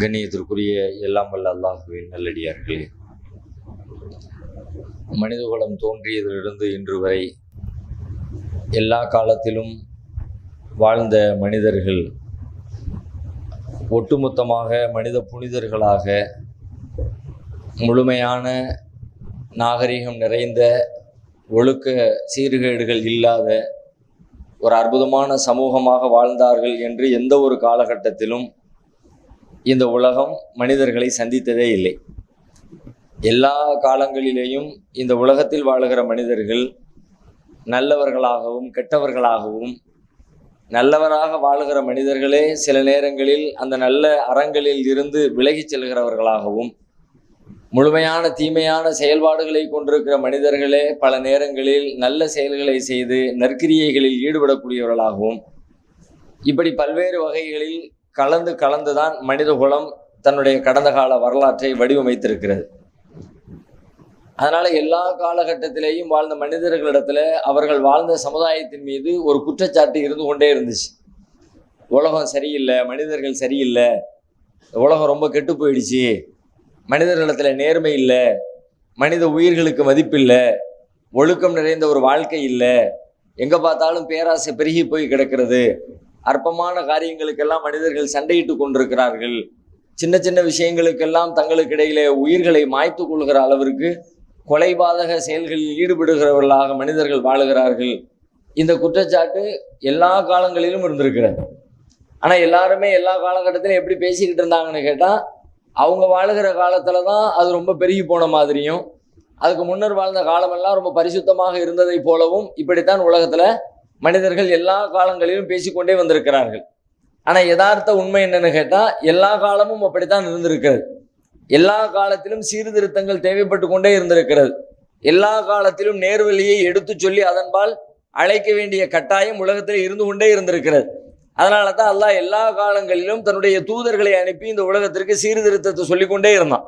கண்ணியத்திற்குரிய எல்லாம் வல்ல அல்லாஹுவின் நல்லடியார்களே, மனிதகுலம் தோன்றியதிலிருந்து இன்று வரை எல்லா காலத்திலும் வாழ்ந்த மனிதர்கள் ஒட்டுமொத்தமாக மனித புனிதர்களாக முழுமையான நாகரிகம் நிறைந்த ஒழுக்க சீர்கேடுகள் இல்லாத ஒரு அற்புதமான சமூகமாக வாழ்ந்தார்கள் என்று எந்த ஒரு காலகட்டத்திலும் இந்த உலகம் மனிதர்களை சந்தித்ததே இல்லை. எல்லா காலங்களிலேயும் இந்த உலகத்தில் வாழுகிற மனிதர்கள் நல்லவர்களாகவும் கெட்டவர்களாகவும், நல்லவராக வாழுகிற மனிதர்களே சில நேரங்களில் அந்த நல்ல அறங்களில் இருந்து விலகிச் செல்கிறவர்களாகவும், முழுமையான தீமையான செயல்பாடுகளை கொண்டிருக்கிற மனிதர்களே பல நேரங்களில் நல்ல செயல்களை செய்து நற்கிரியைகளில் ஈடுபடக்கூடியவர்களாகவும், இப்படி பல்வேறு வகைகளில் கலந்துதான் மனிதகுலம் தன்னுடைய கடந்த கால வரலாற்றை வடிவமைத்திருக்கிறது. அதனால எல்லா காலகட்டத்திலேயும் வாழ்ந்த மனிதர்களிடத்துல அவர்கள் வாழ்ந்த சமுதாயத்தின் மீது ஒரு குற்றச்சாட்டு இருந்து கொண்டே இருந்துச்சு. உலகம் சரியில்லை, மனிதர்கள் சரியில்லை, உலகம் ரொம்ப கெட்டு போயிடுச்சு, மனிதர்களிடத்துல நேர்மை இல்லை, மனித உயிர்களுக்கு மதிப்பில்லை, ஒழுக்கம் நிறைந்த ஒரு வாழ்க்கை இல்லை, எங்கே பார்த்தாலும் பேராசை பெருகி போய் கிடக்கிறது, அற்பமான காரியங்களுக்கெல்லாம் மனிதர்கள் சண்டையிட்டு கொண்டிருக்கிறார்கள், சின்ன சின்ன விஷயங்களுக்கெல்லாம் தங்களுக்கு இடையிலே உயிர்களை மாய்த்து கொள்கிற அளவிற்கு கொலைபாதக செயல்களில் ஈடுபடுகிறவர்களாக மனிதர்கள் வாழுகிறார்கள். இந்த குற்றச்சாட்டு எல்லா காலங்களிலும் இருந்திருக்கிறது. ஆனால் எல்லாருமே எல்லா காலகட்டத்திலும் எப்படி பேசிக்கிட்டு இருந்தாங்கன்னு கேட்டால், அவங்க வாழுகிற காலத்தில் தான் அது ரொம்ப பெருகி போன மாதிரியும், அதுக்கு முன்னர் வாழ்ந்த காலமெல்லாம் ரொம்ப பரிசுத்தமாக இருந்ததை போலவும் இப்படித்தான் உலகத்தில் மனிதர்கள் எல்லா காலங்களிலும் பேசிக்கொண்டே வந்திருக்கிறார்கள். ஆனால் யதார்த்த உண்மை என்னன்னு கேட்டால், எல்லா காலமும் அப்படித்தான் இருந்திருக்கிறது. எல்லா காலத்திலும் சீர்திருத்தங்கள் தேவைப்பட்டு கொண்டே இருந்திருக்கிறது. எல்லா காலத்திலும் நேர்வழியை எடுத்து சொல்லி அதன்பால் அழைக்க வேண்டிய கட்டாயம் உலகத்தில் இருந்து கொண்டே இருந்திருக்கிறது. அதனால தான் அல்லாஹ் எல்லா காலங்களிலும் தன்னுடைய தூதர்களை அனுப்பி இந்த உலகத்திற்கு சீர்திருத்தத்தை சொல்லிக்கொண்டே இருந்தான்.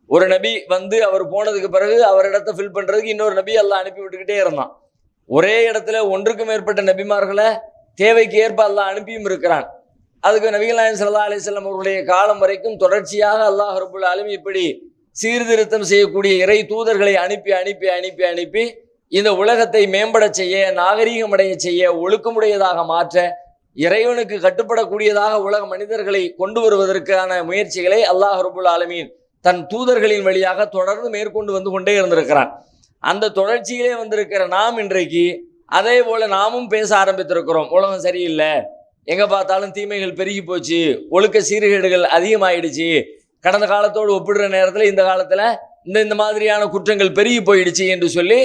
ஒரு நபி வந்து அவர் போனதுக்கு பிறகு அவரிடத்தை ஃபில் பண்ணுறதுக்கு இன்னொரு நபி அல்லாஹ் அனுப்பி விட்டுக்கிட்டே இருந்தான். ஒரே இடத்துல ஒன்றுக்கும் மேற்பட்ட நபிமார்களை தேவைக்கு ஏற்ப அல்லாஹ் அனுப்பியும் இருக்கிறான். அதுக்கு நபிகள் நாயகம் ஸல்லல்லாஹு அலைஹி வஸல்லம் அவருடைய காலம் வரைக்கும் தொடர்ச்சியாக அல்லாஹ் ரப்புல் ஆலமீன் இப்படி சீர்திருத்தம் செய்யக்கூடிய இறை தூதர்களை அனுப்பி அனுப்பி அனுப்பி அனுப்பி இந்த உலகத்தை மேம்பட செய்ய, நாகரீகமடைய செய்ய, ஒழுக்கமுடையதாக மாற்ற, இறைவனுக்கு கட்டுப்படக்கூடியதாக உலக மனிதர்களை கொண்டு வருவதற்கான முயற்சிகளை அல்லாஹ் ரப்புல் ஆலமீன் தன் தூதர்களின் வழியாக தொடர்ந்து மேற்கொண்டு வந்து கொண்டே இருந்திருக்கிறான். அந்த தொடர்ச்சியிலே வந்திருக்கிற நாம் இன்றைக்கு அதே போல நாமும் பேச ஆரம்பித்திருக்கிறோம். உலகம் சரியில்லை, எங்கே பார்த்தாலும் தீமைகள் பெருகி போச்சு, ஒழுக்க சீர்கேடுகள் அதிகமாகிடுச்சு, கடந்த காலத்தோடு ஒப்பிடுற நேரத்தில் இந்த காலத்தில் இந்த மாதிரியான குற்றங்கள் பெருகி போயிடுச்சு என்று சொல்லி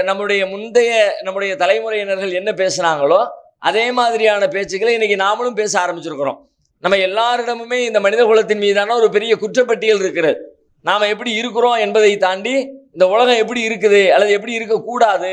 நம்முடைய தலைமுறையினர்கள் என்ன பேசுனாங்களோ அதே மாதிரியான பேச்சுக்களை இன்னைக்கு நாமளும் பேச ஆரம்பிச்சிருக்கிறோம். நம்ம எல்லாரிடமுமே இந்த மனித குலத்தின் மீதான ஒரு பெரிய குற்றப்பட்டியல் இருக்கிறது. நாம் எப்படி இருக்கிறோம் என்பதை தாண்டி இந்த உலகம் எப்படி இருக்குது அல்லது எப்படி இருக்கக்கூடாது,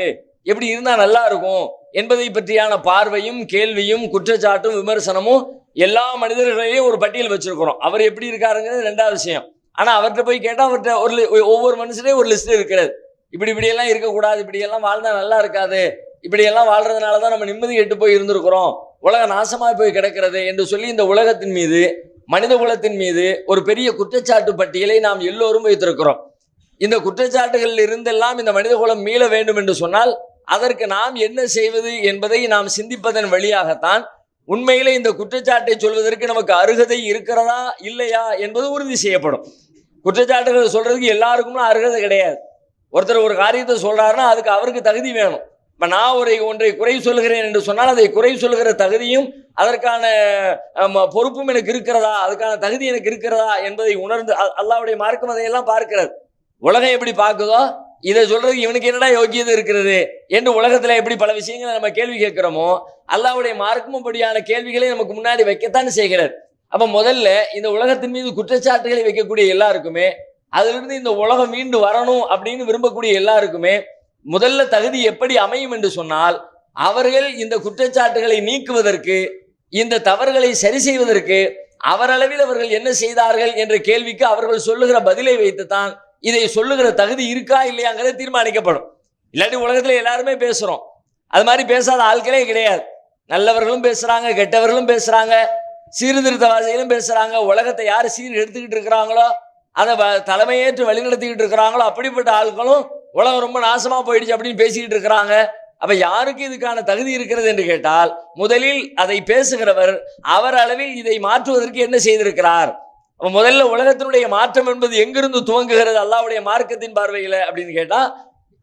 எப்படி இருந்தால் நல்லா இருக்கும் என்பதை பற்றியான பார்வையும் கேள்வியும் குற்றச்சாட்டும் விமர்சனமும் எல்லா மனிதர்களையும் ஒரு பட்டியல் வச்சிருக்கிறோம். அவர் எப்படி இருக்காருங்கிறது ரெண்டாவது விஷயம். ஆனால் அவர்கிட்ட போய் கேட்டால் அவர்கிட்ட ஒவ்வொரு மனுஷனையும் ஒரு லிஸ்ட் இருக்கிறது. இப்படியெல்லாம் இருக்கக்கூடாது, இப்படியெல்லாம் வாழ்ந்தா நல்லா இருக்காது, இப்படியெல்லாம் வாழ்றதுனால தான் நம்ம நிம்மதி கெட்டு போய் இருந்திருக்கிறோம், உலகம் நாசமாக போய் கிடக்கிறது என்று சொல்லி இந்த உலகத்தின் மீது, மனித குலத்தின் மீது ஒரு பெரிய குற்றச்சாட்டு பட்டியலை நாம் எல்லோரும் வைத்திருக்கிறோம். இந்த குற்றச்சாட்டுகளில் இருந்தெல்லாம் இந்த மனித குலம் மீள வேண்டும் என்று சொன்னால் அதற்கு நாம் என்ன செய்வது என்பதை நாம் சிந்திப்பதன் வழியாகத்தான் உண்மையிலே இந்த குற்றச்சாட்டை சொல்வதற்கு நமக்கு அருகதை இருக்கிறதா இல்லையா என்பது உறுதி செய்யப்படும். குற்றச்சாட்டுகளை சொல்றதுக்கு எல்லாருக்கும் அருகதை கிடையாது. ஒருத்தர் ஒரு காரியத்தை சொல்றாருன்னா அதுக்கு அவருக்கு தகுதி வேணும். இப்போ நான் ஒன்றை குறை சொல்கிறேன் என்று சொன்னால் அதை குறை சொல்கிற தகுதியும் அதற்கான பொறுப்பும் எனக்கு இருக்கிறதா, அதுக்கான தகுதி எனக்கு இருக்கிறதா என்பதை உணர்ந்து அல்லாஹ்வுடைய மார்க்கம் அதையெல்லாம் பார்க்கிறது. உலகம் எப்படி பார்க்குதோ இதை சொல்றதுக்கு இவனுக்கு என்னடா யோக்கியது இருக்கிறது என்று உலகத்துல எப்படி பல விஷயங்களை நம்ம கேள்வி கேட்கிறோமோ அல்லாஹ்வுடைய மார்க்கமும் படியான கேள்விகளை நமக்கு முன்னாடி வைக்கத்தான் செய்கிறார். அப்ப முதல்ல இந்த உலகத்தின் மீது குற்றச்சாட்டுகளை வைக்கக்கூடிய எல்லாருக்குமே, அதிலிருந்து இந்த உலகம் மீண்டு வரணும் அப்படின்னு விரும்பக்கூடிய எல்லாருக்குமே முதல்ல தகுதி எப்படி அமையும் என்று சொன்னால், அவர்கள் இந்த குற்றச்சாட்டுகளை நீக்குவதற்கு, இந்த தவறுகளை சரி செய்வதற்கு அவரளவில் அவர்கள் என்ன செய்தார்கள் என்ற கேள்விக்கு அவர்கள் சொல்லுகிற பதிலை வைத்துத்தான் இதை சொல்லுகிற தகுதி இருக்கா இல்லையாங்கிறது தீர்மானிக்கப்படும். இல்லாட்டி உலகத்துல எல்லாருமே பேசுறோம், அது மாதிரி பேசாத ஆட்களே கிடையாது. நல்லவர்களும் பேசுறாங்க, கெட்டவர்களும் பேசுறாங்க, சீர்திருத்தவாதிகளும் பேசுறாங்க. உலகத்தை யார் சீர் எடுத்துக்கிட்டு இருக்கிறாங்களோ, அதை தலைமையேற்று வழிநடத்திக்கிட்டு இருக்கிறாங்களோ அப்படிப்பட்ட ஆட்களும் உலகம் ரொம்ப நாசமா போயிடுச்சு அப்படின்னு பேசிக்கிட்டு இருக்கிறாங்க. அப்ப யாருக்கு இதுக்கான தகுதி இருக்கிறது என்று கேட்டால், முதலில் அதை பேசுகிறவர் அவர் அளவில் இதை மாற்றுவதற்கு என்ன செய்திருக்கிறார். அப்ப முதல்ல உலகத்தினுடைய மாற்றம் என்பது எங்கிருந்து துவங்குகிறது அல்லாஹ்வுடைய மார்க்கத்தின் பார்வையில அப்படின்னு கேட்டா,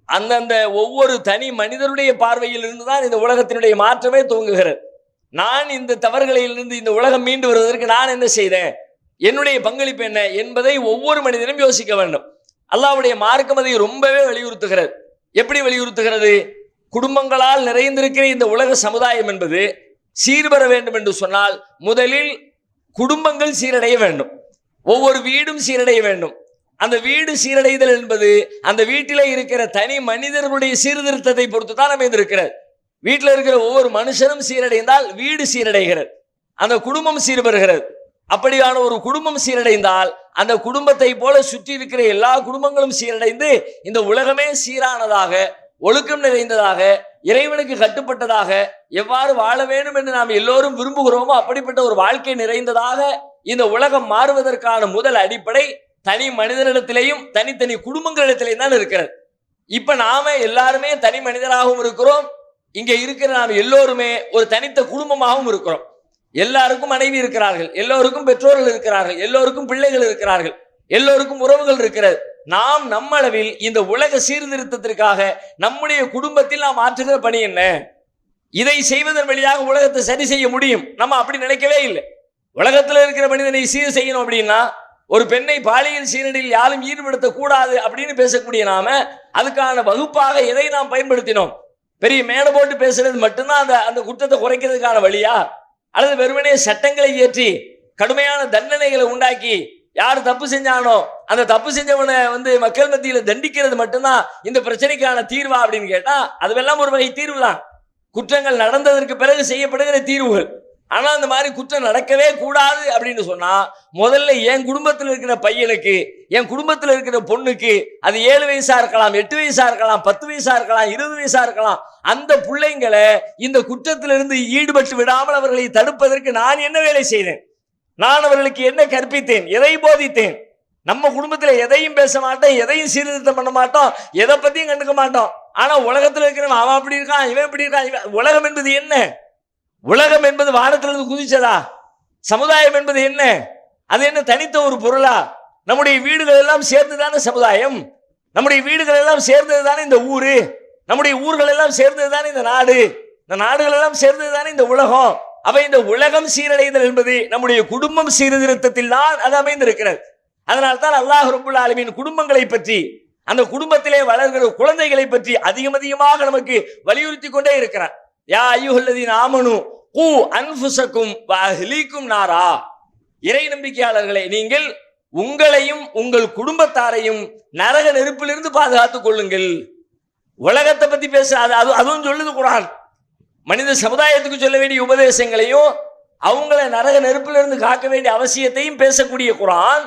அந்தந்த ஒவ்வொரு தனி மனிதருடைய பார்வையில் இருந்து தான் இந்த உலகத்தினுடைய மாற்றமே துவங்குகிறது. நான் இந்த தவறுகளிலிருந்து இந்த உலகம் மீண்டு வருவதற்கு நான் என்ன செய்தேன், என்னுடைய பங்களிப்பு என்ன என்பதை ஒவ்வொரு மனிதனும் யோசிக்க வேண்டும். அல்லாஹ்வுடைய மார்க்கம் அதை ரொம்பவே வலியுறுத்துகிறது. எப்படி வலியுறுத்துகிறது? குடும்பங்களால் நிறைந்திருக்கிற இந்த உலக சமுதாயம் என்பது சீர்பெற வேண்டும் என்று சொன்னால் முதலில் குடும்பங்கள் சீரடைய வேண்டும், ஒவ்வொரு வீடும் சீரடைய வேண்டும். அந்த வீடு சீரடைதல் என்பது அந்த வீட்டிலே இருக்கிற தனி மனிதர்களுடைய சீர்திருத்தத்தை பொறுத்து தான் அமைந்திருக்கிறது. வீட்டில் இருக்கிற ஒவ்வொரு மனுஷனும் சீரடைந்தால் வீடு சீரடைகிறது, அந்த குடும்பம் சீர்பெறுகிறது. அப்படியான ஒரு குடும்பம் சீரடைந்தால் அந்த குடும்பத்தை போல சுற்றி இருக்கிற எல்லா குடும்பங்களும் சீரடைந்து இந்த உலகமே சீரானதாக, ஒழுக்கம் நிறைந்ததாக, இறைவனுக்கு கட்டுப்பட்டதாக எவ்வாறு வாழ வேண்டும் என்று நாம் எல்லோரும் விரும்புகிறோமோ அப்படிப்பட்ட ஒரு வாழ்க்கை நிறைந்ததாக இந்த உலகம் மாறுவதற்கான முதல் அடிப்படை தனி மனிதனிடத்திலேயும் தனித்தனி குடும்பங்களிடத்திலேயும் தான் இருக்கிறது. இப்ப நாம எல்லாருமே தனி மனிதராகவும் இருக்கிறோம், இங்க இருக்கிற நாம் எல்லோருமே ஒரு தனித்த குடும்பமாகவும் இருக்கிறோம். எல்லாருக்கும் மனைவி இருக்கிறார்கள், எல்லோருக்கும் பெற்றோர்கள் இருக்கிறார்கள், எல்லோருக்கும் பிள்ளைகள் இருக்கிறார்கள், எல்லோருக்கும் உறவுகள் இருக்கிறது. நாம் நம்மளவில் இந்த உலக சீர்திருத்தத்திற்காக நம்முடைய குடும்பத்தில் நாம் ஆற்றுகிற பணி என்ன? இதை செய்வதன் வழியாக உலகத்தை சரி செய்ய முடியும். நம்ம அப்படி நினைக்கவே இல்லை. உலகத்தில் இருக்கிற மனிதனை சீர் செய்யணும் அப்படின்னா, ஒரு பெண்ணை பாலியல் சீரடியில் யாரும் ஈடுபடுத்த கூடாது அப்படின்னு பேசக்கூடிய நாம அதுக்கான வகுப்பாக எதை நாம் பயன்படுத்தினோம்? பெரிய மேடை போட்டு பேசுறது மட்டும்தான் அந்த குற்றத்தை குறைக்கிறதுக்கான வழியா? அல்லது வெறுமனே சட்டங்களை இயற்றி கடுமையான தண்டனைகளை உண்டாக்கி யார் தப்பு செஞ்சானோ அந்த தப்பு செஞ்சவனை மக்கள் மத்தியில தண்டிக்கிறது மட்டும்தான் இந்த பிரச்சனைக்கான தீர்வா அப்படின்னு கேட்டா, அதுவெல்லாம் ஒரு வகை தீர்வு தான், குற்றங்கள் நடந்ததற்கு பிறகு செய்யப்படுகிற தீர்வுகள். ஆனா அந்த மாதிரி குற்றம் நடக்கவே கூடாது அப்படின்னு சொன்னா, முதல்ல என் குடும்பத்தில் இருக்கிற பையனுக்கு, என் குடும்பத்தில் இருக்கிற பொண்ணுக்கு, அது 7 வயசா இருக்கலாம், 8 வயசா இருக்கலாம், 10 வயசா இருக்கலாம், 20 வயசா இருக்கலாம், அந்த பிள்ளைங்களை இந்த குற்றத்திலிருந்து ஈடுபட்டு விடாமல் அவர்களை தடுப்பதற்கு நான் என்ன வேலை செய்தேன்? நான் அவர்களுக்கு என்ன கற்பித்தேன்? எதை போதித்தேன்? நம்ம குடும்பத்தில் எதையும் பேச மாட்டோம், எதையும் சீர்திருத்தம் பண்ண மாட்டோம், எதை பத்தியும் கண்டுக்க மாட்டோம். ஆனா உலகத்தில் இருக்கிறவன் அவன் அப்படி இருக்கான், இவன் இப்படி இருக்கான். உலகம் என்பது என்ன? உலகம் என்பது வானத்திலிருந்து குதிச்சதா? சமுதாயம் என்பது என்ன? அது என்ன தனித்த ஒரு பொருளா? நம்முடைய வீடுகள் எல்லாம் சேர்ந்துதானே சமுதாயம், நம்முடைய வீடுகள் எல்லாம் சேர்ந்தது தானே இந்த ஊரு, நம்முடைய ஊர்கள் எல்லாம் சேர்ந்தது தானே இந்த நாடு, இந்த நாடுகள் எல்லாம் சேர்ந்தது தானே இந்த உலகம். அப்ப இந்த உலகம் சீரடைதல் என்பது நம்முடைய குடும்பம் சீர்திருத்தத்தில் தான் அது அமைந்திருக்கிறது. அதனால் தான் அல்லாஹ் ரப்புல் ஆலமீன் குடும்பங்களை பற்றி, அந்த குடும்பத்திலே வளர்கிற குழந்தைகளை பற்றி அதிகமாக நமக்கு வலியுறுத்தி கொண்டே இருக்கிறார். யா அய்யுஹல்லதீன ஆமனு கூ அன்ஃபுஸக்கும் வ அஹ்லீக்கும் நாரா. இறை நம்பிக்கையாளர்களே, நீங்கள் உங்களையும் உங்கள் குடும்பத்தாரையும் நரக நெருப்பிலிருந்து பாதுகாத்துக் கொள்ளுங்கள். உலகத்தை பத்தி பேச அதுவும் சொல்லுது குர்ஆன். மனித சமுதாயத்துக்கு சொல்ல வேண்டிய உபதேசங்களையும் அவங்களை நரக நெருப்பிலிருந்து காக்க வேண்டிய அவசியத்தையும் பேசக்கூடிய குர்ஆன்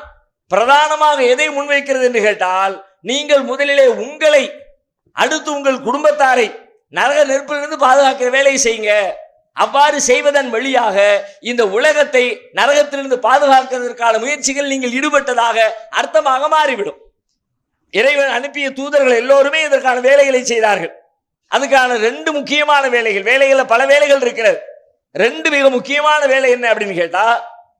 பிரதானமாக எதை முன்வைக்கிறது என்று கேட்டால், நீங்கள் முதலிலே உங்களை, அடுத்து உங்கள் குடும்பத்தாரை நரக நெருப்பிலிருந்து பாதுகாக்கிற வேலையை செய்யுங்க. அவ்வாறு செய்வதன் வழியாக இந்த உலகத்தை நரகத்திலிருந்து பாதுகாக்கிறதற்கான முயற்சிகள் நீங்கள் ஈடுபட்டதாக அர்த்தமாக மாறிவிடும். இறைவன் அனுப்பிய தூதர்கள் எல்லோருமே இதற்கான வேலைகளை செய்தார்கள். அதுக்கான 2 முக்கியமான வேலைகள் பல வேலைகள் இருக்கிறது. 2 மிக முக்கியமான வேலை என்ன அப்படின்னு கேட்டா,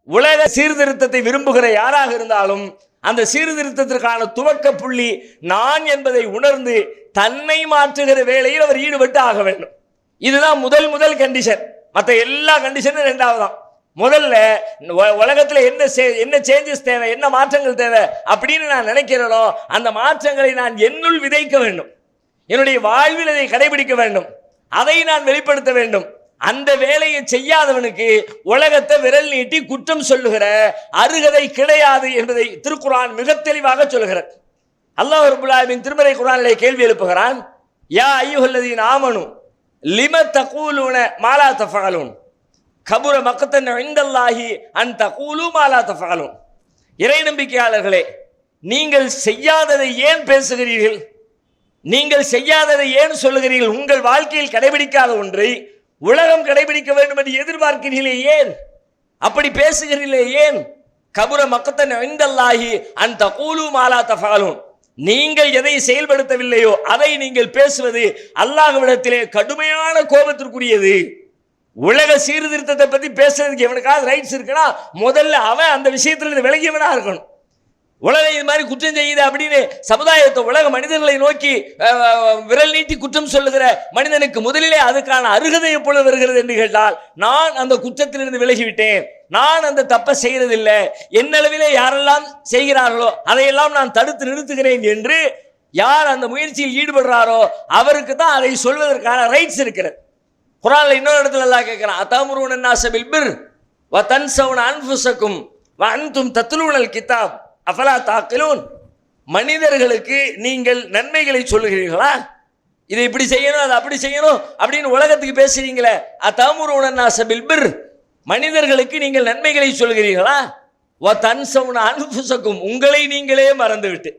உலக சீர்திருத்தத்தை விரும்புகிற யாராக இருந்தாலும் அந்த சீர்திருத்தத்திற்கான துவக்க புள்ளி நான் என்பதை உணர்ந்து தன்னை மாற்றுகிற வேலையில் அவர் ஈடுபட்டு ஆக வேண்டும். இதுதான் முதல் கண்டிஷன். மற்ற எல்லா கண்டிஷனும் 2வது தான். முதல்ல உலகத்துல என்ன சேஞ்சஸ் தேவை, என்ன மாற்றங்கள் தேவை அப்படின்னு நான் நினைக்கிறேனோ அந்த மாற்றங்களை நான் என்னுள் விதைக்க வேண்டும், என்னுடைய வாழ்வில் அதை கடைபிடிக்க வேண்டும், அதை நான் வெளிப்படுத்த வேண்டும். அந்த வேலையை செய்யாதவனுக்கு உலகத்தை விரல் நீட்டி குற்றம் சொல்லுகிற அருகதை கிடையாது என்பதை திருக்குர்ஆன் மிக தெளிவாக சொல்கிறது. அல்லாஹ் ரப்பல் ஆலமீன் திருமறை குர்ஆனிலே கேள்வி எழுப்புகிறான். யா அய்யுஹல்லதீன ஆமனு லிம தகூலுன மா லா தஃஅலூன் கபுர மக்தன் இன்தல்லாஹி அன் தகூலு மா லா தஃஅலூன். இறை நம்பிக்கையாளர்களே, நீங்கள் செய்யாததை ஏன் பேசுகிறீர்கள்? நீங்கள் செய்யாததை ஏன் சொல்லுகிறீர்கள்? உங்கள் வாழ்க்கையில் கடைபிடிக்காத ஒன்றை உலகம் கடைபிடிக்க வேண்டும் என்று எதிர்பார்க்கிறீர்களே ஏன்? அப்படி பேசுகிறீர்களே ஏன்? கபுர மக்கத்தன் இந்தல்லாஹி அன் தகூலு மா லா தஃஅலூன். நீங்கள் எதை செயல்படுத்தவில்லையோ அதை நீங்கள் பேசுவது அல்லாஹ்விடத்திலே கடுமையான கோபத்திற்குரியது. உலக சீர்திருத்தத்தை பத்தி பேசுறதுக்கு எவனுக்காவது ரைட்ஸ் இருக்குன்னா முதல்ல அவன் அந்த விஷயத்துல விலகியவனா இருக்கணும். உலகம் இது மாதிரி குற்றம் செய்யுது அப்படின்னு சமுதாயத்தை, உலக மனிதர்களை நோக்கி விரல் நீட்டி குற்றம் சொல்லுகிற மனிதனுக்கு முதலிலே அதுக்கான அருகதை எப்பொழுது வருகிறது என்று கேட்டால், நான் அந்த குற்றத்திலிருந்து விலகிவிட்டேன், நான் அந்த தப்பை செய்யறதில்லை, என்னளவிலே யாரெல்லாம் செய்கிறார்களோ அதையெல்லாம் நான் தடுத்து நிறுத்துகிறேன் என்று யார் அந்த முயற்சியில் ஈடுபடுறாரோ அவருக்கு தான் அதை சொல்வதற்கான ரைட்ஸ் இருக்கிறது. குர்ஆன்ல இன்னொரு இடத்துல அல்லாஹ் கேட்கிறான், அத்தம்ருன الناس بالبر وتنسون انفسكم وانتم تتلون الكتاب அஃபலா தாக்கிலூன். மனிதர்களுக்கு நீங்கள் நன்மைகளை சொல்லுகிறீர்களா? இதை இப்படி செய்யணும், அதை அப்படி செய்யணும் அப்படின்னு உலகத்துக்கு பேசுறீங்களே. அத்தம்ருன الناس بالبر, மனிதர்களுக்கு நீங்கள் நன்மைகளை சொல்கிறீர்களா? வதன்சவுன அன்ஃபுஸக்கும், உங்களை நீங்களே மறந்துவிட்டு,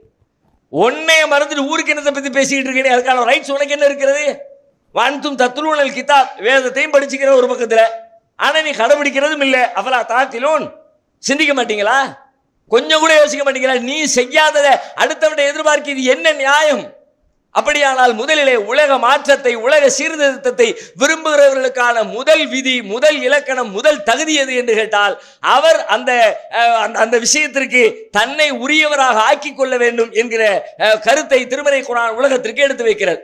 உன்னைய மறந்துட்டு ஊருக்கு என்னத்தை பத்தி பேசிக்கிட்டு இருக்கீங்க? அதுக்கான ரைட்ஸ் உனக்கு என்ன இருக்கிறது? வான்தும் தத்துலூனல் கிதாப், வேதத்தையும் படிச்சுக்கிற ஒரு பக்கத்துல, ஆனா நீ கடைபிடிக்கிறதும் இல்லை. அஃபலா தாக்கிலூன், சிந்திக்க மாட்டீங்களா? கொஞ்சம் கூட யோசிக்க மாட்டீங்களா? நீ செய்யாததை அடுத்தவனை எதிர்பார்க்க இது என்ன நியாயம்? அப்படியானால் முதலிலே உலக மாற்றத்தை, உலக சீர்திருத்தத்தை விரும்புகிறவர்களுக்கான முதல் விதி, முதல் இலக்கணம், முதல் தகுதி எது என்று கேட்டால், அவர் அந்த அந்த விஷயத்திற்கு தன்னை உரியவராக ஆக்கிக் கொள்ள வேண்டும் என்கிற கருத்தை திருமறை குர்ஆன் உலகத்திற்கு எடுத்து வைக்கிறது.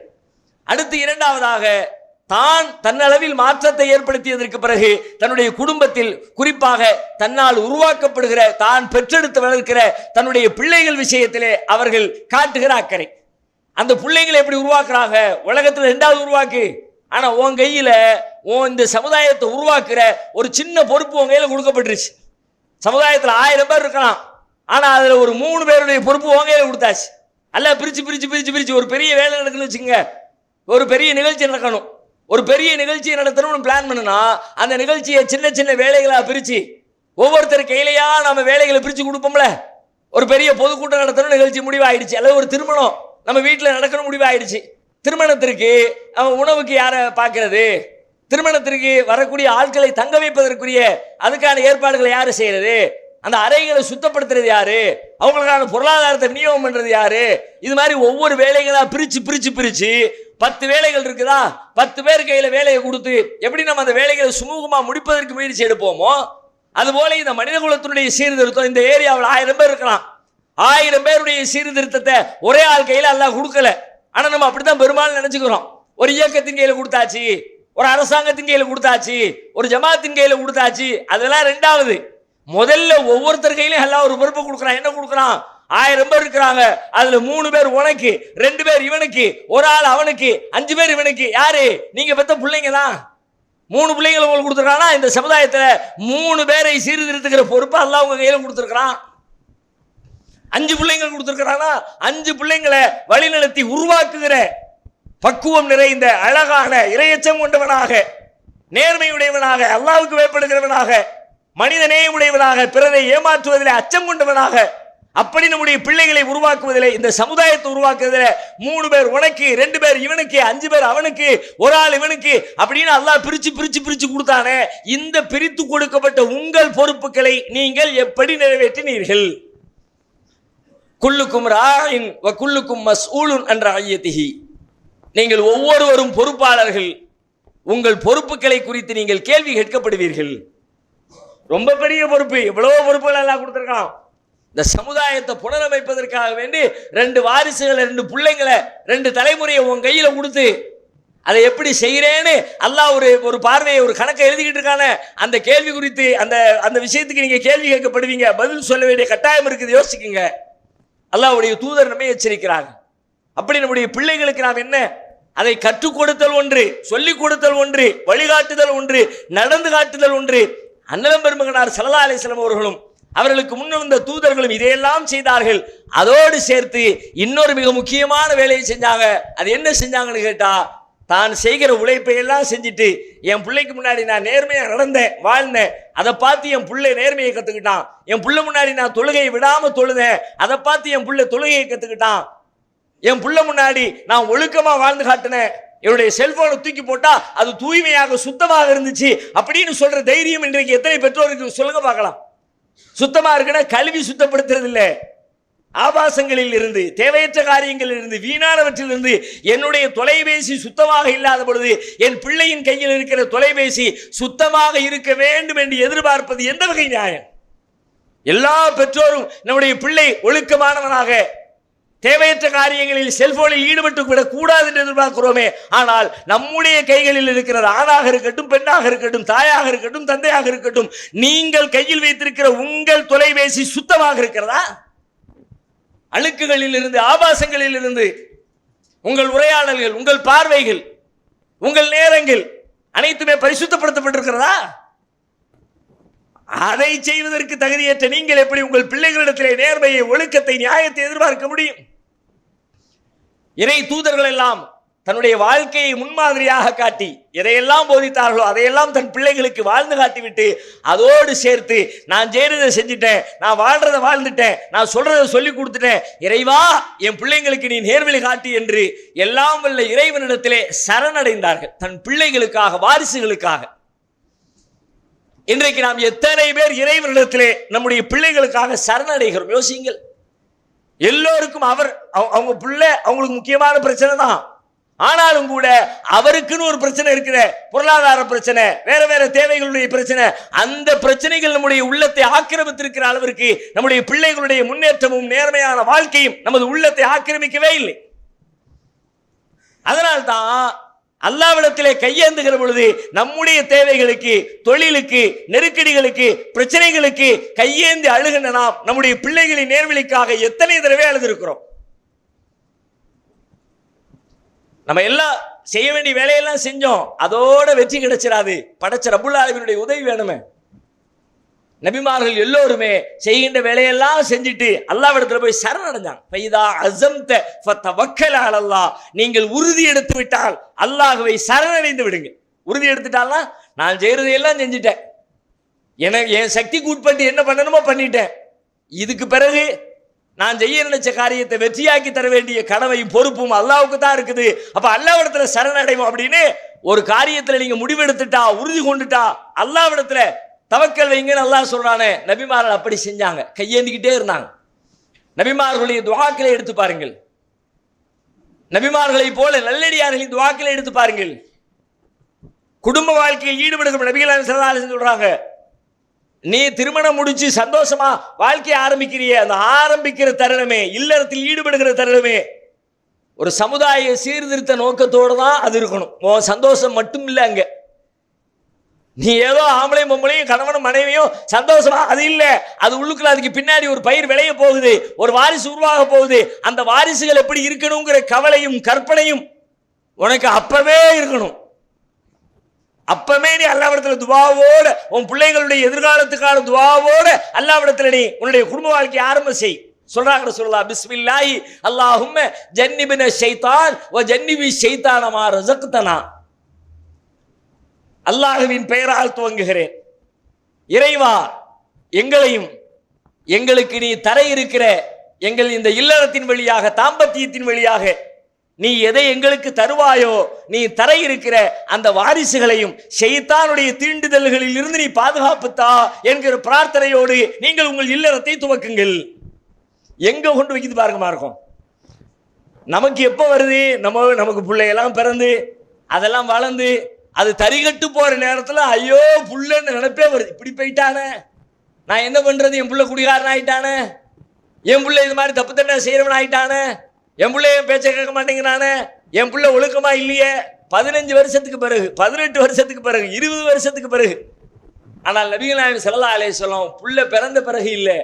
அடுத்து இரண்டாவதாக, தான் தன்னளவில் மாற்றத்தை ஏற்படுத்தியதற்கு பிறகு தன்னுடைய குடும்பத்தில், குறிப்பாக தன்னால் உருவாக்கப்படுகிற, தான் பெற்றெடுத்து வளர்க்கிற தன்னுடைய பிள்ளைகள் விஷயத்திலே அவர்கள் காட்டுகிற அக்கறை. அந்த பிள்ளைகளை எப்படி உருவாக்குறாங்க? உலகத்தில் ரெண்டாவது உருவாக்கு, ஆனா உன் கையில இந்த சமுதாயத்தை உருவாக்குற ஒரு சின்ன பொறுப்பு உன் கையில கொடுக்கப்பட்டுருச்சு. சமுதாயத்தில் 1000 பேர் இருக்கலாம், ஆனா அதுல ஒரு 3 பேருடைய பொறுப்பு உன் கையில கொடுத்தாச்சு. அல்ல பிரிச்சு பிரிச்சு பிரிச்சு பிரிச்சு ஒரு பெரிய வேலை நடக்குன்னு வச்சுங்க, ஒரு பெரிய நிகழ்ச்சி நடக்கணும், ஒரு பெரிய நிகழ்ச்சியை நடத்தணும்னு பிளான் பண்ணுனா அந்த நிகழ்ச்சியை சின்ன சின்ன வேலைகளா பிரிச்சு ஒவ்வொருத்தர் கையிலையா நம்ம வேலைகளை பிரிச்சு கொடுப்போம்ல. ஒரு பெரிய பொதுக்கூட்டம் நடத்தணும், நிகழ்ச்சி முடிவாயிடுச்சு. அல்லது ஒரு திருமணம் நம்ம வீட்டில் நடக்கணும், முடிவாயிடுச்சு. திருமணத்திற்கு அவன் உணவுக்கு யாரை பார்க்கறது, திருமணத்திற்கு வரக்கூடிய ஆட்களை தங்க வைப்பதற்குரிய அதுக்கான ஏற்பாடுகளை யாரு செய்யறது, அந்த அறைகளை சுத்தப்படுத்துறது யாரு, அவங்களுக்கான பொருளாதாரத்தை விநியோகம் பண்றது யாரு, இது மாதிரி ஒவ்வொரு வேலைகளா பிரிச்சு பிரிச்சு பிரிச்சு 10 வேலைகள் இருக்குதா, 10 பேர் கையில வேலையை கொடுத்து எப்படி நம்ம அந்த வேலைகளை சுமூகமா முடிப்பதற்கு முயற்சி எடுப்போமோ, அதுபோல இந்த மனித குலத்தினுடைய சீர்திருத்தம், இந்த ஏரியாவில் 1000 பேர் இருக்கலாம், 1000 பேருடைய சீர்திருத்தத்தை ஒரே ஆள் கையில அல்லாஹ் கொடுக்கல. ஆனா நம்ம அப்படித்தான் பெரும்பாலும் நினைச்சுக்கிறோம். ஒரு இயக்கத்தின் கையில கொடுத்தாச்சு, ஒரு அரசாங்கத்தின் கையில கொடுத்தாச்சு, ஒரு ஜமாத்தின் கையில கொடுத்தாச்சு, அதெல்லாம் ரெண்டாவது. முதல்ல ஒவ்வொருத்தர் கையிலும் எல்லாம் ஒரு பொறுப்பு கொடுக்குறான். என்ன கொடுக்குறான்? 1000 பேர் இருக்கிறாங்க, அதுல 3 பேர் உனக்கு, 2 பேர் இவனுக்கு, ஒரு ஆள் அவனுக்கு, 5 பேர் இவனுக்கு. யாரு? நீங்க பெத்த பிள்ளைங்க தான். 3 பிள்ளைங்களை உங்களுக்கு கொடுத்துருக்கானா? இந்த சமுதாயத்துல 3 பேரை சீர்திருத்துகிற பொறுப்பு அல்லாஹ் உங்க கையில கொடுத்துருக்கான். 5 பிள்ளைங்கள் கொடுத்துருக்கானா? 5 பிள்ளைங்களை வழிநடத்தி உருவாக்குகிற பக்குவம் நிறைந்த அழகான இறையச்சம் கொண்டவனாக, நேர்மையுடையவனாக, அல்லாஹ்வுக்கு பயப்படுகிறவனாக, மனிதநேயமுடையவனாக, பிறரை ஏமாற்றுவதில் அச்சம் கொண்டவனாக, அப்படி நம்முடைய பிள்ளைகளை உருவாக்குவதில், இந்த சமுதாயத்தை உருவாக்குவதில் 3 பேர் உனக்கு, 2 பேர் இவனுக்கு, 5 பேர் அவனுக்கு, ஒரு ஆள் இவனுக்கு அப்படின்னு அல்லாஹ் பிரிச்சு பிரிச்சு பிரிச்சு கொடுத்தானே. இந்த பிரித்து கொடுக்கப்பட்ட உங்கள் பொறுப்புகளை நீங்கள் எப்படி நிறைவேற்றினீர்கள்? குல்லுக்கும் ராயின் வ குல்லுக்கும் மஸ்ஊலுன் அன் ரஅய்யதிஹி. நீங்கள் ஒவ்வொருவரும் பொறுப்பாளர்கள், உங்கள் பொறுப்புகளை குறித்து நீங்கள் கேள்வி கேட்கப்படுவீர்கள். ரொம்ப பெரிய பொறுப்பு, எவ்வளவோ பொறுப்புகள் எல்லாம் கொடுத்துருக்கான். இந்த சமுதாயத்தை புனரமைப்பதற்காக வேண்டி 2 வாரிசுகளை, 2 பிள்ளைங்களை, 2 தலைமுறையை உன் கையில கொடுத்து அதை எப்படி செய்கிறேன்னு அல்லாஹ் ஒரு பார்வையை, ஒரு கணக்கை எழுதிக்கிட்டு இருக்கானே. அந்த கேள்வி குறித்து, அந்த விஷயத்துக்கு நீங்க கேள்வி கேட்கப்படுவீங்க, பதில் சொல்ல வேண்டிய கட்டாயம் இருக்குது. யோசிக்குங்க. அல்லாஹ்வுடைய தூதர் நம்மை எச்சரிக்கிறாங்க. அப்படி நம்முடைய பிள்ளைகளுக்கு நாம் என்ன, அதை கற்றுக் கொடுத்தல் ஒன்று, சொல்லிக் கொடுத்தல் ஒன்று, வழிகாட்டுதல் ஒன்று, நடந்து காட்டுதல் ஒன்று. அண்ணலம் பெருமகனார் ஸல்லல்லாஹு அலைஹி வஸல்லம் அவர்களும் அவர்களுக்கு முன்னர் வந்த தூதர்களும் இதையெல்லாம் செய்தார்கள். அதோடு சேர்த்து இன்னொரு மிக முக்கியமான வேலையை செஞ்சாங்க. அது என்ன செஞ்சாங்கன்னு கேட்டா, தான் செய்கிற உழைப்பை எல்லாம் செஞ்சுட்டு, என் பிள்ளைக்கு முன்னாடி நான் நேர்மையா நடந்தேன், வாழ்ந்தேன், அதை பார்த்து என் பிள்ளை நேர்மையை கத்துக்கிட்டான். என் பிள்ளை முன்னாடி நான் தொழுகையை விடாம தொழுதேன், அதை பார்த்து என் பிள்ளை தொழுகையை கத்துக்கிட்டான். என் பிள்ளை முன்னாடி நான் ஒழுக்கமா வாழ்ந்து காட்டினேன், என்னுடைய செல்போனை தூக்கி போட்டா அது தூய்மையாக சுத்தமாக இருந்துச்சு அப்படின்னு சொல்ற தைரியம் இன்றைக்கு எத்தனை பெற்றோருக்கு சொல்லுங்க பார்க்கலாம். சுத்தமா இருக்குன்னா கல்வி சுத்தப்படுத்துறது இல்லை, ஆபாசங்களில் இருந்து, தேவையற்ற காரியங்களில் இருந்து, வீணானவற்றில் இருந்து. என்னுடைய தொலைபேசி சுத்தமாக இல்லாத பொழுது என் பிள்ளையின் கையில் இருக்கிற தொலைபேசி சுத்தமாக இருக்க வேண்டும் என்று எதிர்பார்ப்பது எந்த வகை நியாயம்? எல்லா பெற்றோரும் நம்முடைய பிள்ளை ஒழுக்கமானவனாக தேவையற்ற காரியங்களில் செல்போனில் ஈடுபட்டு விடக்கூடாது என்று எதிர்பார்க்கிறோமே. ஆனால் நம்முடைய கைகளில் இருக்கிற ஆணாக இருக்கட்டும், பெண்ணாக இருக்கட்டும், தாயாக இருக்கட்டும், தந்தையாக இருக்கட்டும், நீங்கள் கையில் வைத்திருக்கிற உங்கள் தொலைபேசி சுத்தமாக இருக்கிறதா? அழுக்குகளில் இருந்து, ஆபாசங்களில் இருந்து உங்கள் உரையாடல்கள், உங்கள் பார்வைகள், உங்கள் நேரங்கள் அனைத்துமே பரிசுத்தப்படுத்தப்பட்டிருக்கிறதா? அதை செய்வதற்கு தகுதியற்ற நீங்கள் எப்படி உங்கள் பிள்ளைகளிடத்திலே நேர்மையை, ஒழுக்கத்தை, நியாயத்தை எதிர்பார்க்க முடியும்? இறை தூதர்கள் எல்லாம் தன்னுடைய வாழ்க்கையை முன்மாதிரியாக காட்டி எதையெல்லாம் போதித்தார்களோ அதையெல்லாம் தன் பிள்ளைகளுக்கு வாழ்ந்து காட்டிவிட்டு அதோடு சேர்த்து நான் செய்யறதை செஞ்சுட்டேன், நான் வாழ்றதை வாழ்ந்துட்டேன், நான் சொல்றதை சொல்லி கொடுத்துட்டேன், இறைவா என் பிள்ளைங்களுக்கு நீ நேர்வழி காட்டி என்று எல்லாம் வல்ல இறைவனிடத்திலே சரணடைந்தார்கள் தன் பிள்ளைகளுக்காக, வாரிசுகளுக்காக. இன்றைக்கு நாம் எத்தனை பேர் இறைவனிடத்திலே நம்முடைய பிள்ளைகளுக்காக சரணடைகிறோம் யோசியுங்கள். எல்லோருக்கும் அவங்க பிள்ளை அவங்களுக்கு முக்கியமான பிரச்சனை தான். ஆனாலும் கூட அவருக்குன்னு ஒரு பிரச்சனை இருக்கிற, பொருளாதார பிரச்சனை, வேற வேற தேவைகளுடைய பிரச்சனை, அந்த பிரச்சனைகள் நம்முடைய உள்ளத்தை ஆக்கிரமித்திருக்கிற அளவிற்கு நம்முடைய பிள்ளைகளுடைய முன்னேற்றமும் நேர்மையான வாழ்க்கையும் நமது உள்ளத்தை ஆக்கிரமிக்கவே இல்லை. அதனால்தான் அல்லாஹ்விடத்திலே கையேந்துகிற பொழுது நம்முடைய தேவைகளுக்கு, தொழிலுக்கு, நெருக்கடிகளுக்கு, பிரச்சனைகளுக்கு கையேந்தி அழுகின்ற நாம் நம்முடைய பிள்ளைகளின் நேர்வழிக்காக எத்தனை தடவை அழுதிருக்கிறோம். நம்ம எல்லாம் செய்ய வேண்டிய வேலையெல்லாம் செஞ்சோம், அதோட வெற்றி கிடைச்சிடாது. படைச்ச ரப்புல் ஆலமீனுடைய உதவி வேணுமே. நபிமார்கள் எல்லோருமே செய்கின்ற வேலையெல்லாம் செஞ்சுட்டு அல்லாஹ்விடத்துல போய் சரணடைஞ்சாங்க. ஃபைதா அஸம்த ஃபதவக்கல் அலல்லாஹ், நீங்கள் உறுதி எடுத்து விட்டால் அல்லாஹ்வை சரணடைந்து விடுங்க. உறுதி எடுத்துட்டால்னா நான் செய்யறதையெல்லாம் செஞ்சுட்டேன், என் சக்திக்கு உட்பட்டு என்ன பண்ணணுமோ பண்ணிட்டேன், இதுக்கு பிறகு நான் செய்ய நினைச்ச காரியத்தை வெற்றியாக்கி தர வேண்டிய கடமையும் பொறுப்பும் அல்லாஹ்வுக்கு தான் இருக்குது. அப்ப அல்லாஹ்விடத்துல சரணடைவோம் அப்படின்னு ஒரு காரியத்துல நீங்க முடிவெடுத்துட்டா, உறுதி கொண்டுட்டா அல்லாஹ்விடத்துல தவக்கல் வைங்கன்னு அல்லாஹ் சொல்றானே. நபிமார்கள் அப்படி செஞ்சாங்க, கையேந்திக்கிட்டே இருந்தாங்க. நபிமார்களுடைய துஆக்களை எடுத்து பாருங்கள், நபிமார்களை போல நல்லடியார்களின் துஆக்களை எடுத்து பாருங்கள். குடும்ப வாழ்க்கையில் ஈடுபடுகிற நபிகள் ஸல்லல்லாஹு அலைஹி வஸல்லம் சொல்றாங்க, நீ திருமணம் முடிச்சு சந்தோஷமா வாழ்க்கையை ஆரம்பிக்கிறிய, அந்த ஆரம்பிக்கிற தருணமே, இல்லறத்தில் ஈடுபடுகிற தருணமே ஒரு சமுதாய சீர்திருத்த நோக்கத்தோடு தான் அது இருக்கணும். உன் சந்தோஷம் மட்டும் இல்லை அங்க. நீ ஏதோ ஆம்பளையும் பொம்பளையும் கணவனும் மனைவியும் சந்தோஷமா, அது இல்லை. அது உள்ளுக்குள்ள அதுக்கு பின்னாடி ஒரு பயிர் விளைய போகுது, ஒரு வாரிசு உருவாக போகுது. அந்த வாரிசுகள் எப்படி இருக்கணுங்கிற கவலையும் கற்பனையும் உனக்கு அப்பவே இருக்கணும். அப்பவே நீ அல்லாஹ்விடத்துல துஆவோட, உன் பிள்ளைகளுடைய எதிர்காலத்துக்கான துஆவோட அல்லாஹ்விடத்துல நீ உன்னுடைய குடும்ப வாழ்க்கையை ஆரம்பம் செய். சொல்றாங்க ரசூலுல்லாஹ், பிஸ்மில்லாஹி அல்லாஹும்ம ஜன்னிபின ஷைத்தான் வ ஜன்னிபி ஷைத்தான மா ரஸக்தனா. அல்லாஹ்வின் பெயரால் துவங்குகிறேன், இறைவா எங்களையும் எங்களுக்கு நீ தர இருக்கிற எங்கள் இந்த இல்லறத்தின் வழியாக, தாம்பத்தியத்தின் வழியாக நீ எதை எங்களுக்கு தருவாயோ, நீ தர இருக்கிற அந்த வாரிசுகளையும் ஷைத்தானுடைய தீண்டுதல்களில் இருந்து நீ பாதுகாப்புத்தா என்கிற பிரார்த்தனையோடு நீங்கள் உங்கள் இல்லறத்தை துவக்குங்கள். எங்க கொண்டு வைக்கிது பாருங்கமா இருக்கும். நமக்கு எப்போ வருது, நமக்கு பிள்ளையெல்லாம் பிறந்து அதெல்லாம் வளர்ந்து அது தரிகட்டு போற நேரத்தில் ஐயோ புள்ளன்னு நினைப்பே வருது. இப்படி போயிட்டானே, நான் என்ன பண்றது, என் புள்ள குடிகாரன் ஆயிட்டானே, என் புள்ள இது மாதிரி தப்பு தண்டை செய்யறவன் ஆயிட்டானே, என் பிள்ளை என் பேச்சை கேட்க மாட்டேங்கிறானே, என் பிள்ளை ஒழுக்கமா இல்லையே. 15 வருஷத்துக்கு பிறகு, 18 வருஷத்துக்கு பிறகு, 20 வருஷத்துக்கு பிறகு. ஆனால் நபிகள் நாயகம் ஸல்லல்லாஹு அலைஹி வஸல்லம் புள்ள பிறந்த பிறகு இல்லை,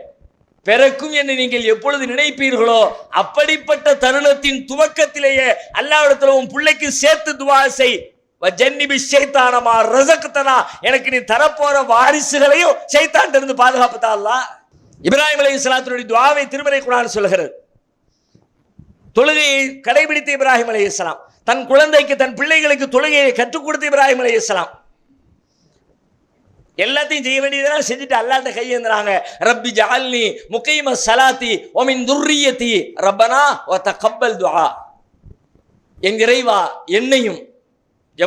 பிறக்கும் என்று நீங்கள் எப்பொழுது நினைப்பீர்களோ அப்படிப்பட்ட தருணத்தின் துவக்கத்திலேயே அல்லாஹ்விடத்தில் உன் பிள்ளைக்கு சேர்த்து துஆ செய். வஜன்னிபி ஷைத்தான மா ரஸக்தனா, எனக்கு நீ தரப்போற வாரிசுகளையும் ஷைத்தான்ட்ட இருந்து பாதுகாப்புதா அல்லாஹ். இப்ராஹிம் அலைஹிஸ்ஸலாத்துடைய துஆவை திருமறை குர்ஆன் சொல்கிறது. தொழுகையை கடைபிடித்த இப்ராஹிம் அலைஹிஸ்ஸலாம், தன் குழந்தைக்கு, தன் பிள்ளைகளுக்கு தொழுகையை கற்றுக் கொடுத்த இப்ராஹிம் அலைஹிஸ்ஸலாம், எல்லாத்தையும் செய்ய வேண்டியதெல்லாம் செஞ்சுட்டு அல்லாஹ்ட்ட கையேந்துறாங்க. ரப்பி ஜஅல்னி முகீம ஸலாத்தி வ மின் துர்ரியத்தி ரப்பனா வ தகப்பல் துஆ. என் இறைவா என்னையும்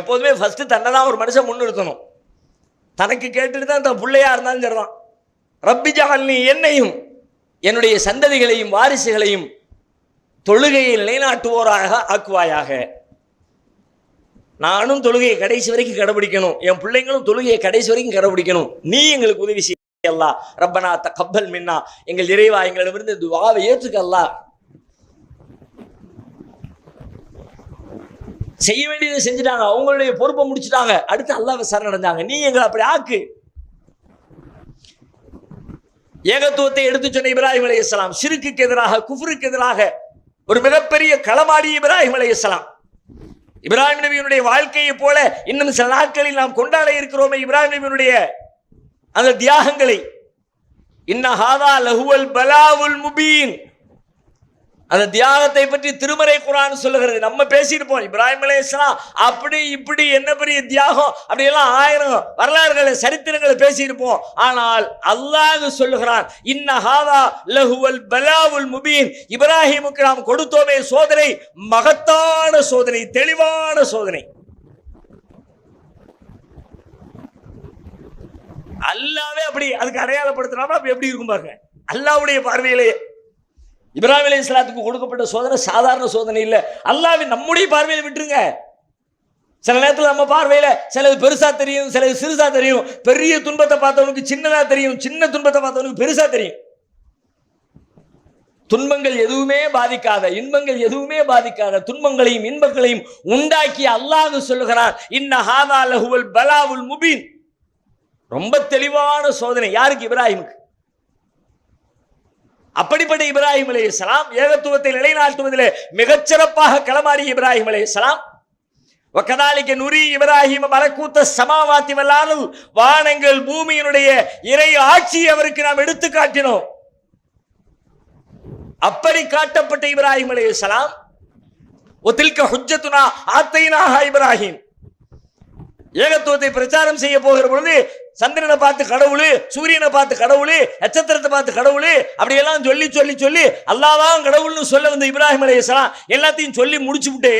எப்போதுமே ஃபர்ஸ்ட் தன்னை தான் ஒரு மனுஷன் முன்னிறுத்தணும். தனக்கு கேட்டுட்டு தான் தன் பிள்ளையா இருந்தாலும் சரிதான். ரப்பி ஜஅல்னி, என்னையும் என்னுடைய சந்ததிகளையும் வாரிசுகளையும் தொழுகையை நிலைநாட்டுவோராக ஆக்குவாயாக. நானும் தொழுகையை கடைசி வரைக்கும் கடைபிடிக்கணும், என் பிள்ளைங்களும் தொழுகையை கடைசி வரைக்கும் கடைபிடிக்கணும். நீ எங்களுக்கு உதவி செய்ய அல்லாஹ். ரப்பனா தகப்பல் மின்னா, எங்கள் இறைவா எங்களிடமிருந்து துஆவை ஏற்றுக்க அல்லாஹ். செய்ய வேண்டியதை செஞ்சுட்டாங்க, அவங்களுடைய பொறுப்பை முடிச்சுட்டாங்க, அடுத்து அல்லாஹ்வை சரணடைஞ்சாங்க. நீ எங்களை அப்படி ஆக்கு. ஏகத்துவத்தை எடுத்து சொன்ன இப்ராஹிம் அலைஹிஸ்ஸலாம், ஷிர்க்குக்கு எதிராக, குஃப்ருக்கு எதிராக ஒரு மிகப்பெரிய களமாடி இப்ராஹிம் அலைஹிஸ்ஸலாம். இப்ராஹிம் நபியினுடைய வாழ்க்கையை போல இன்னும் சில நாட்களில் நாம் கொண்டாட இருக்கிறோமே இப்ராஹிம் நபியினுடைய அந்த தியாகங்களை. இன்ன ஹாதா லஹுவல் பலாவுல் முபீன், அந்த தியாகத்தை பற்றி திருமறை குர்ஆன் சொல்லுகிறது. நம்ம பேசியிருப்போம் இப்ராஹிம் அலைஹிஸ்ஸலாம் அப்படி இப்படி என்ன பெரிய தியாகம் அப்படியெல்லாம் 1000 வரலாறுகளை சரித்திரங்களை பேசியிருப்போம். ஆனால் அல்லாஹ் சொல்லுகிறான், இன்ன ஹாதா லஹுவல் பலாவுல் முபீன், இப்ராஹிமுக்கு நாம் கொடுத்தோமே சோதனை மகத்தான சோதனை, தெளிவான சோதனை. அல்லாஹ்வே அப்படி அதுக்கு அடையாளப்படுத்தினாலும் அப்ப எப்படி இருக்கும் பாருங்க. அல்லாஹ்வுடைய பார்வையிலேயே இப்ராஹிம் அலைஹிஸ்ஸலாத்துக்கு கொடுக்கப்பட்ட சோதனை சாதாரண சோதனை இல்லை. அல்லாஹ்வின் நம்முடைய பார்வையில விட்டுருங்க. சில நேரத்தில் நம்ம பார்வையில சிலது பெருசா தெரியும், சிலது சிறுசா தெரியும். பெரிய துன்பத்தை பார்த்தவனுக்கு சின்னதா தெரியும், சின்ன துன்பத்தை பார்த்தவனுக்கு பெருசா தெரியும். துன்பங்கள் எதுவுமே பாதிக்காத, இன்பங்கள் எதுவுமே பாதிக்காத துன்பங்களையும் இன்பங்களையும் உண்டாக்கி அல்லாஹ் சொல்லுகிறான், இன்ன ஹாதா லஹுவல் பலாவுல் முபீன், ரொம்ப தெளிவான சோதனை. யாருக்கு? இப்ராஹிமுக்கு. அப்படிப்பட்ட இப்ராஹிம் அலைஹிஸ்ஸலாம் ஏகத்துவத்தை நிலைநாட்டுவதிலே மிகச்சிறப்பாக களமாடிய இப்ராஹிம் அலைஹிஸ்ஸலாம், வகதாலிக நுரி இப்ராஹிம் மலக்கூத்த சமாவாத்தி வல்லால், வானங்கள் பூமியினுடைய இறை ஆட்சியை அவருக்கு நாம் எடுத்து காட்டினோம். அப்படி காட்டப்பட்ட இப்ராஹிம் அலைஹிஸ்ஸலாம், ஒத்தில்க ஹுஜ்ஜத்துனா ஆத்தைனாஹா இப்ராஹிம், ஏகத்துவத்தை பிரச்சாரம் செய்ய போகிற பொழுது சந்திரனை பார்த்து கடவுள், சூரியனை பார்த்து கடவுள், நட்சத்திரத்தை பார்த்து கடவுள், அப்படியெல்லாம் சொல்லி சொல்லி சொல்லி அல்லாஹ் தான் கடவுள்னு சொல்ல வந்த இப்ராஹிம் அலைஹிஸ்ஸலாம் எல்லாத்தையும் சொல்லி முடிச்சு விட்டு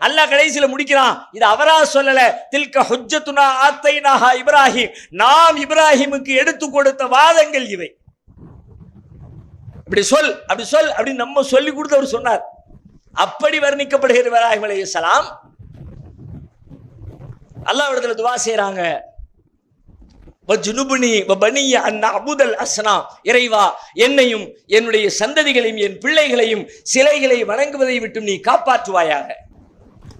அல்லாஹ் கடைசியில் முடிக்கிறான். இது அவரா சொல்லல, தில்க ஹுஜ்ஜத்துனா ஆத்தைனாஹா இப்ராஹிம், நாம் இப்ராஹிமுக்கு எடுத்து கொடுத்த வாதங்கள் இவை. இப்படி சொல் அப்படி சொல் அப்படி நம்ம சொல்லி கொடுத்து அவர் சொன்னார். அப்படி வர்ணிக்கப்படுகிற இப்ராஹிம் அலைஹிஸ்ஸலாம் அல்லாஹ்விடத்தில் துஆ செய்றாங்க, வஜ்னுபுனி வபனிய அன் அபுதல் அஸ்னாம், இறைவா என்னையும் என்னுடைய சந்ததிகளையும் என் பிள்ளைகளையும் சிலைகளை வணங்குவதை விட்டு நீ காப்பாற்றுவாயாக.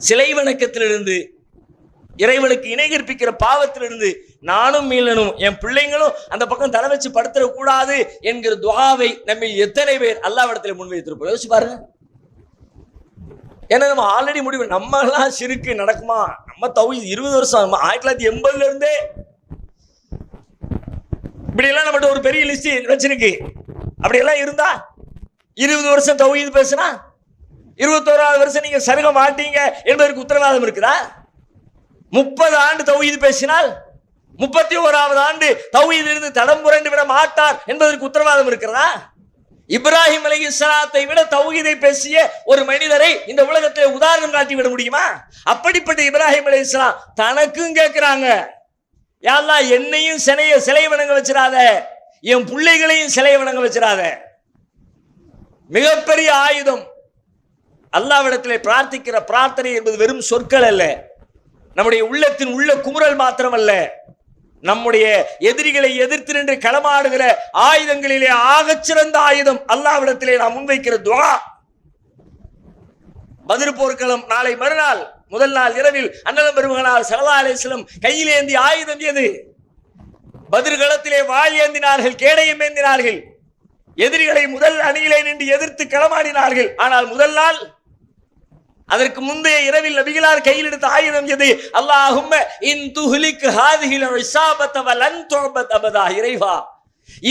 சிலை வணக்கத்திலிருந்து, இறைவனுக்கு இணை கற்பிக்கிற பாவத்திலிருந்து நானும் மீளனும், என் பிள்ளைங்களும் அந்த பக்கம் தலை வச்சு படுத்துடக்கூடாது என்கிற துஆவை நம்ம எத்தனை பேர் அல்லாஹ்விடத்தில் முன்வைத்திருப்போம்? யோசிச்சு பாருங்க. ஏன்னா நம்ம ஆல்ரெடி முடிவு, நம்மலாம் ஷிர்க்கு நடக்குமா? நம்ம தௌஹீத் 20 வருஷம் 1980 இருந்தே இப்படியெல்லாம் நம்மகிட்ட ஒரு பெரிய லிஸ்ட் வச்சிருக்கு. அப்படியெல்லாம் இருந்தா 20 வருஷம் தௌஹீத் பேசுனா 21வது வருஷம் நீங்க சருக மாட்டீங்க என்பதற்கு உத்தரவாதம் இருக்குதா? 30 ஆண்டு தௌஹீத் பேசினால் 31வது ஆண்டு தௌஹீதில் இருந்து தடம் புரண்டு விட மாட்டார் என்பதற்கு உத்தரவாதம் இருக்கிறதா? இப்ராஹிம் அலைஹிஸ்ஸலாத்தை விட தௌஹீதை பேசிய ஒரு மனிதரை இந்த உலகத்தில் உதாரணம் காட்டி விட முடியுமா? அப்படிப்பட்ட இப்ராஹிம் அலைஹிஸ்ஸலாம் தனக்கும் கேட்கிறாங்க, யா அல்லாஹ் என்னையும் சிலை வணங்க வச்சிராத, என் பிள்ளைகளையும் சிலை வணங்க வச்சிராத. மிகப்பெரிய ஆயுதம். அல்லாஹ்விடத்திலே பிரார்த்திக்கிற பிரார்த்தனை என்பது வெறும் சொற்கள் அல்ல, நம்முடைய உள்ளத்தின் உள்ள குமுறல் மாத்திரம் அல்ல, நம்முடைய எதிரிகளை எதிர்த்து நின்று களமாடுகிற ஆயுதங்களிலே ஆகச்சிறந்த ஆயுதம் அல்லாஹ்விடத்திலே நாம் முன்வைக்கிற துஆ. பத்ர் போர்க்களம் நாளை மறுநாள், முதல் நாள் இரவில் அன்னலம் பெருமகனார் ஸல்லல்லாஹு அலைஹி வஸல்லம் கையில் ஏந்திய ஆயுதம் எது? பத்ர் களத்திலே வாள் ஏந்தினார்கள், கேடயம் ஏந்தினார்கள், எதிரிகளை முதல் அணியிலே நின்று எதிர்த்து களமாடினார்கள். ஆனால் முதல் நாள், அதற்கு முந்தைய இரவில் நபிகளார் கையில் எடுத்த ஆயுதம் எது? அல்லாஹும்ம இன் துஹ்லிக் ஹாதிஹில் இஸாபத வலன் துஅபத் அபதா, இறைவா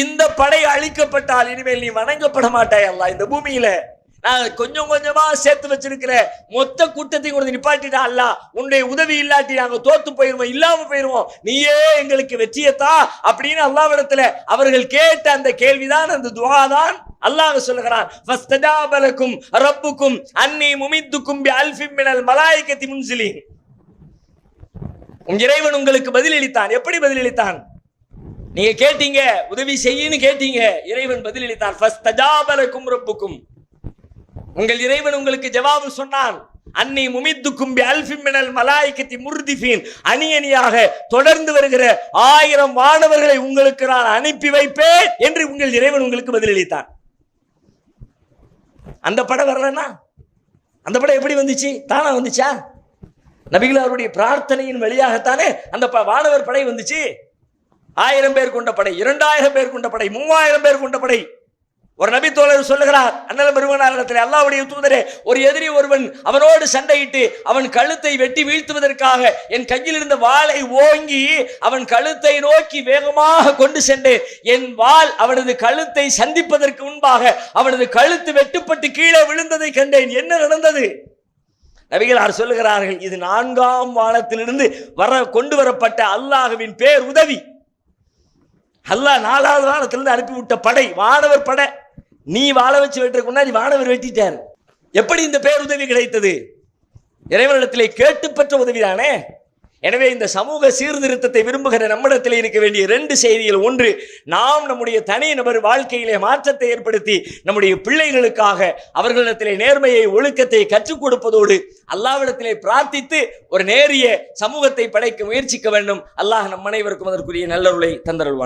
இந்த படை அழிக்கப்பட்டால் இனிமேல் நீ வணங்கப்பட மாட்டாய் அல்லாஹ். இந்த பூமியில நான் கொஞ்சம் கொஞ்சமா சேர்த்து வச்சிருக்கிற மொத்த கூட்டத்தையும் கொண்டு நிப்பாட்டிட்டா அல்லாஹ், உன்னுடைய உதவி இல்லாட்டி நாங்க தோத்து போயிருவோம், இல்லாம போயிருவோம், நீயே எங்களுக்கு வெற்றியத்தா அப்படின்னு அல்லாஹ்விடத்துல அவர்கள் கேட்ட அந்த கேள்விதான், அந்த துஆ தான். அல்லாஹ் சொல்லுகிறான், ஃபஸ்தஜாப லக்கும் ரப்புக்கும் அன்னி முமித்துக்கும் பி அல்ஃபின் மினல் மலாயிகத்தி முன்ஸிலீன், இறைவன் உங்களுக்கு பதிலளித்தான். எப்படி பதிலளித்தான்? நீங்க கேட்டீங்க, உதவி செய்யுன்னு கேட்டீங்க, இறைவன் பதிலளித்தான். ஃபஸ்தஜாப லக்கும் ரப்புக்கும், உங்கள் இறைவன் உங்களுக்கு ஜவாபு சொன்னான். அன்னி முமித்துக்கும் பி அல்ஃபின் மினல் மலாயிகத்தி முர்திஃபீன், அணி அணியாக தொடர்ந்து வருகிற 1000 வானவர்களை உங்களுக்கு நான் அனுப்பி வைப்பேன் என்று உங்கள் இறைவன் உங்களுக்கு பதிலளித்தான். அந்த படம் வரலன்னா அந்த படம் எப்படி வந்துச்சு? தானா வந்துச்சா? நபிகளாருடைய பிரார்த்தனையின் வழியாகத்தானே அந்த வானவர் படை வந்துச்சு. 1000 பேர் கொண்ட படை, 2000 பேர் கொண்ட படை, 3000 பேர் கொண்ட படை. ஒரு நபி தோழர் சொல்லுகிறார், அண்ணல் பெருமானாரிடத்தில், அல்லாஹ்வுடைய தூதரே, ஒரு எதிரி ஒருவன் அவனோடு சண்டையிட்டு அவன் கழுத்தை வெட்டி வீழ்த்துவதற்காக என் கையில் இருந்த வாளை ஓங்கி அவன் கழுத்தை நோக்கி வேகமாக கொண்டு சென்றேன். என் வாள் அவனது கழுத்தை சந்திப்பதற்கு முன்பாக அவனது கழுத்து வெட்டுப்பட்டு கீழே விழுந்ததை கண்டேன். என்ன நடந்தது? நபிகளார் சொல்லுகிறார்கள், இது 4ஆம் வானத்திலிருந்து கொண்டு வரப்பட்ட அல்லாஹ்வின் பேர் உதவி. அல்லாஹ் 4வது வானத்திலிருந்து அனுப்பிவிட்ட படை, வானவர் படை. நீ வாழ வச்சு வெட்டுறதுக்கு முன்னாடி வானவர் வெட்டிட்டார். எப்படி இந்த பேருதவி கிடைத்தது? இறைவனிடத்திலே கேட்டு பெற்ற உதவிதானே. எனவே இந்த சமூக சீர்திருத்தத்தை விரும்புகிற நம்மிடத்தில் இருக்க வேண்டிய 2 செய்திகள். ஒன்று, நாம் நம்முடைய தனி நபர் வாழ்க்கையிலே மாற்றத்தை ஏற்படுத்தி நம்முடைய பிள்ளைகளுக்காக அவர்களிடத்திலே நேர்மையை, ஒழுக்கத்தை கற்றுக் கொடுப்பதோடு அல்லாஹ்விடத்திலே பிரார்த்தித்து ஒரு நேரிய சமூகத்தை படைக்க முயற்சிக்க வேண்டும். அல்லாஹ் நம் அனைவருக்கும் அதற்குரிய நல்லருளை தந்தருள்வான்.